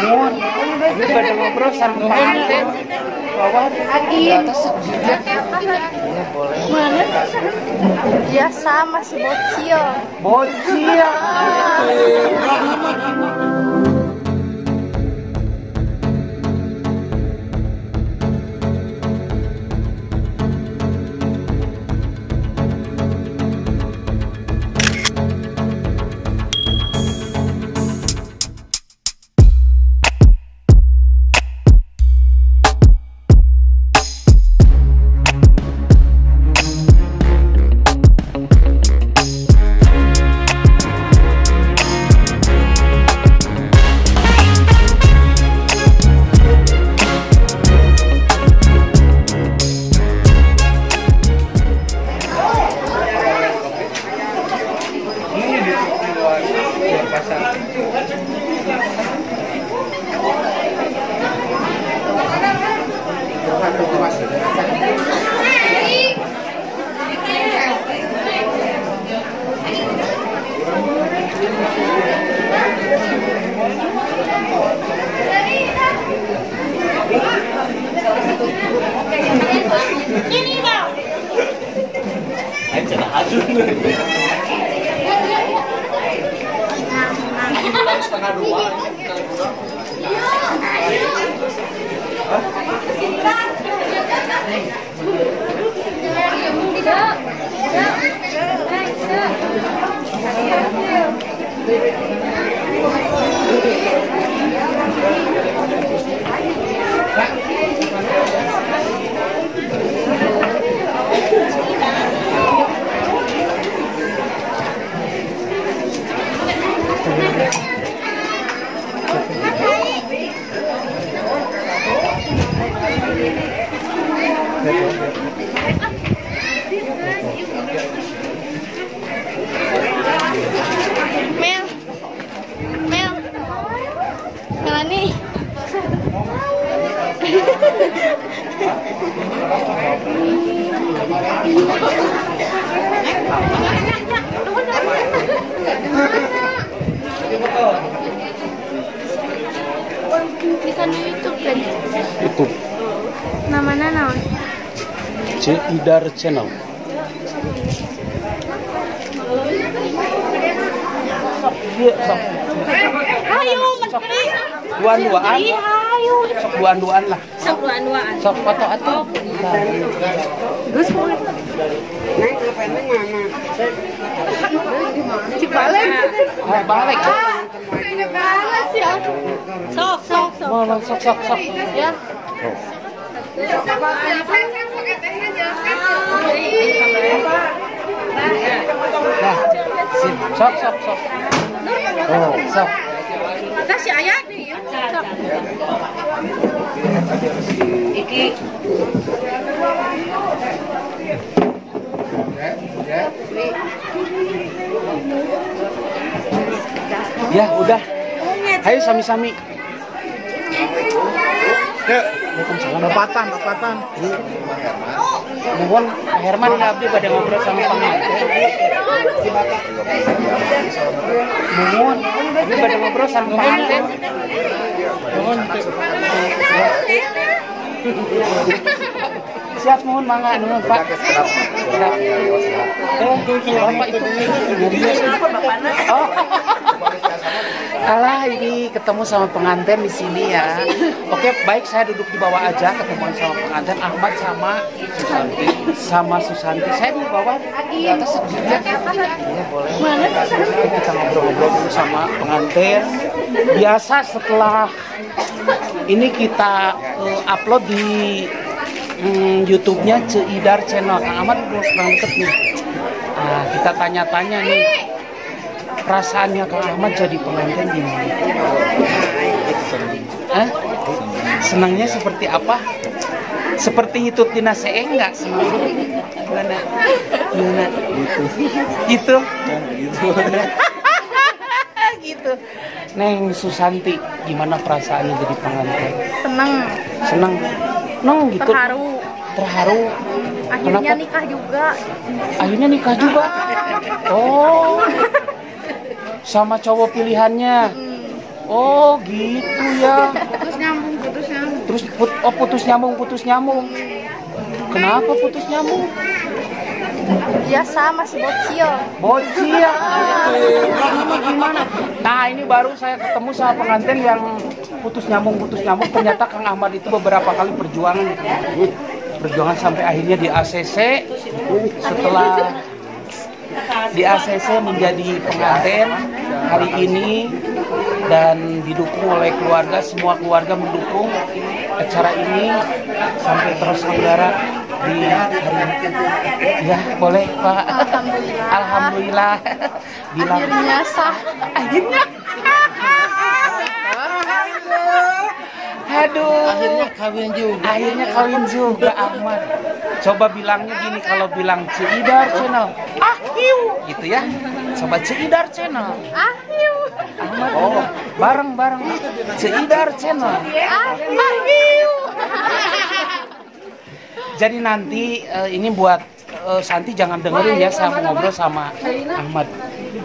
Mohon, ini pada ngobrol sama pengantin. Bawa di atas ya. Boleh. Mana? Biasa masih bocil. Bocil. Melani. Bisa di YouTube kan? YouTube. Namanya naon? Ceidar Channel. Ayo, menteri. Duaan-duaan. Ayo. Sok duaan-duaan lah. Sok duaan-duaan. Sok foto atuh. Gus mau. Naik ke pendeng mana? Cibalen. Ah, balik. Ini balas ya. Sok. Mau sok. Ya. Nah, sip. Sok. Oh, sok. Kasih ayat nih. Sok. Iki. Ya, udah. Ayo sami-sami. Pepatan. Mohon Pak Herman abdi pada ngobrol sama pengantin. Mohon abdi pada ngobrol sama pengantin. Siap mohon mangga nuhun Pak. Bapak itu. Oh. Alah, ini ketemu sama pengantin di sini ya. Oke, baik, saya duduk di bawah aja, ketemuan sama pengantin Ahmad sama Susanti. Saya di bawah di atas ya. Iya, boleh. Kita ngobrol-ngobrol dulu sama pengantin. Biasa setelah ini kita upload di YouTube-nya Ceidar Channel. Kang Ahmad kurang deket nih. Nah, kita tanya-tanya nih. Perasaannya Kang Ahmad jadi pengantin gimana? Hah? Senangnya seperti apa? Seperti hitut dina seeng nggak senang? Gimana? Gitu. Gitu. Neng Susanti, gimana perasaannya jadi pengantin? Senang. Nong gitu. Terharu. Akhirnya Kenapa? nikah juga. Akhirnya nikah juga. Oh. Sama cowok pilihannya. Oh gitu iya. Putus nyambung. Terus putus nyambung. Kenapa putus nyambung? Biasa masih bocil. Bocil. Gimana? Nah, ini baru saya ketemu sama pengantin yang putus nyambung. Ternyata Kang Ahmad itu beberapa kali perjuangan sampai akhirnya di ACC. Setelah di ACC menjadi pengantin hari ini dan didukung oleh keluarga, semua keluarga mendukung acara ini sampai terselenggara di hari ini. Ya, boleh Pak. Alhamdulillah. Akhirnya sah. Akhirnya. Aduh. Akhirnya kawin juga Ahmad. Coba bilangnya gini, kalau bilang Ceidar Channel. Ahiu. Gitu ya. Coba Ceidar Channel. Ahiu. Ahmad. Oh, bareng-bareng. Ceidar Channel. Ahiu. Jadi nanti ini buat Santi jangan dengerin ya, saya mau ngobrol sama Ahmad.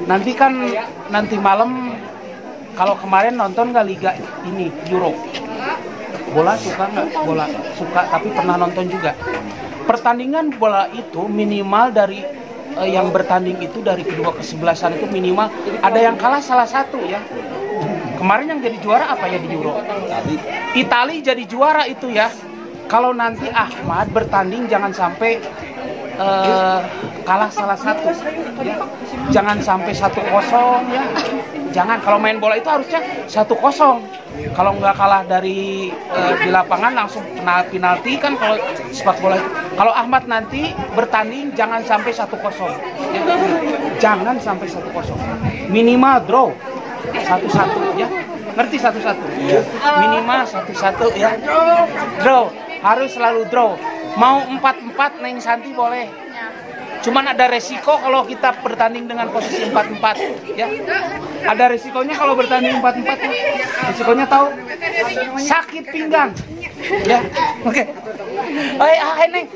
Nanti kan nanti malam, kalau kemarin nonton nggak liga ini Euro? Bola suka nggak? Bola suka, tapi pernah nonton juga. Pertandingan bola itu minimal dari yang bertanding itu dari kedua kesebelasan itu minimal ada yang kalah salah satu ya. Kemarin yang jadi juara apa ya di Euro? Itali jadi juara itu ya. Kalau nanti Ahmad bertanding jangan sampai kalah salah satu ya. Jangan sampai 1-0 ya. Jangan, kalau main bola itu harusnya 1-0. Kalau nggak kalah dari di lapangan langsung kena penalti kan kalau sepak bola itu. Kalau Ahmad nanti bertanding jangan sampai 1-0 ya. Jangan sampai 1-0. Minimal draw 1-1 ya. Ngerti 1-1? Ya. Minimal 1-1 ya. Draw, harus selalu draw. Mau 4-4 Neng Santi boleh. Cuman ada resiko kalau kita bertanding dengan posisi 4-4 ya. Ada resikonya kalau bertanding 4-4 ya. Resikonya tahu? Sakit pinggang. Ya. Oke.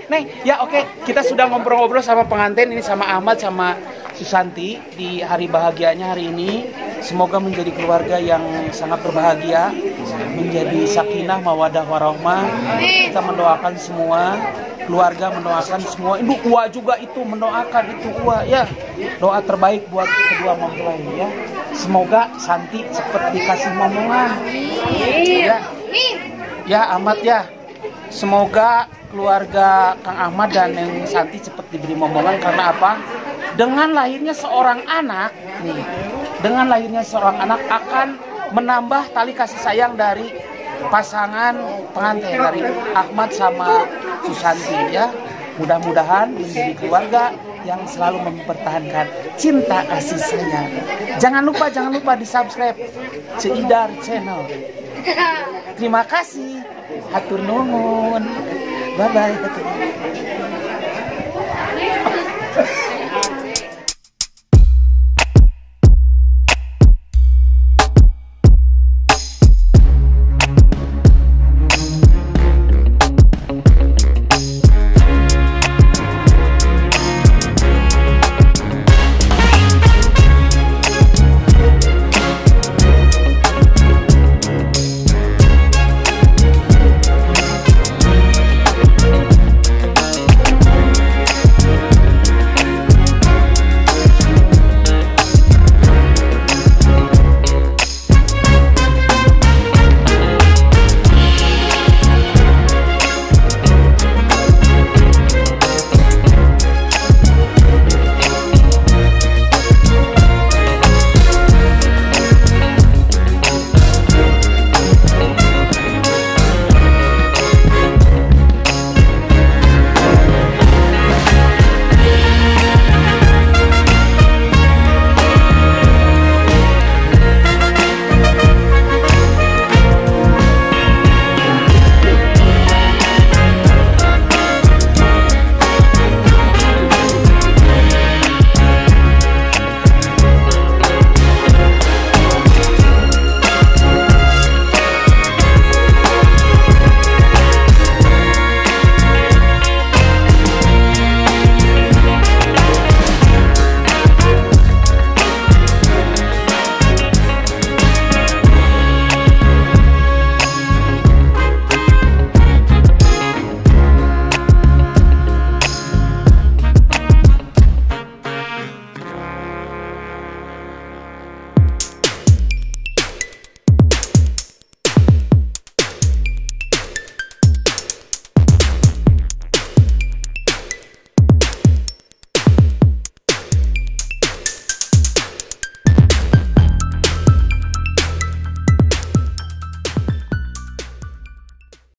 Neng. Ya oke. Kita sudah ngobrol-ngobrol sama pengantin ini, sama Ahmad sama Susanti di hari bahagianya hari ini. Semoga menjadi keluarga yang sangat berbahagia, menjadi sakinah mawadah warahmah. Kita mendoakan semua, keluarga mendoakan semua. Ibu Ua juga itu mendoakan itu Ua ya. Doa terbaik buat kedua mempelai ya. Semoga Santi cepat dikasih momongan. Ya. Ya Ahmad ya. Semoga keluarga Kang Ahmad dan Neng Santi cepat diberi momongan karena apa? Dengan lahirnya seorang anak nih. Dengan lahirnya seorang anak akan menambah tali kasih sayang dari pasangan pengantin dari Ahmad sama Susanti ya. Mudah-mudahan menjadi keluarga yang selalu mempertahankan cinta kasih sayang. Jangan lupa di-subscribe Ceidar Channel. Terima kasih. Hatur nuhun. Bye bye.